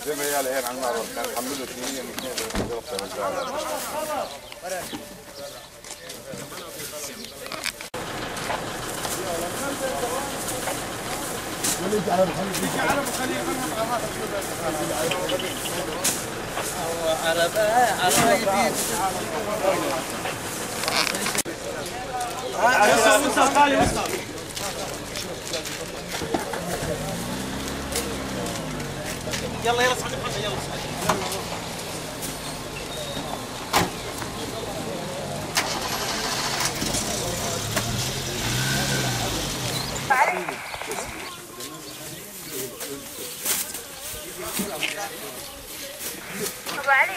زي ما هي العين على المعبر كان حملوا اثنين يلا يلا صعد محمد يلا صعد. أبو علي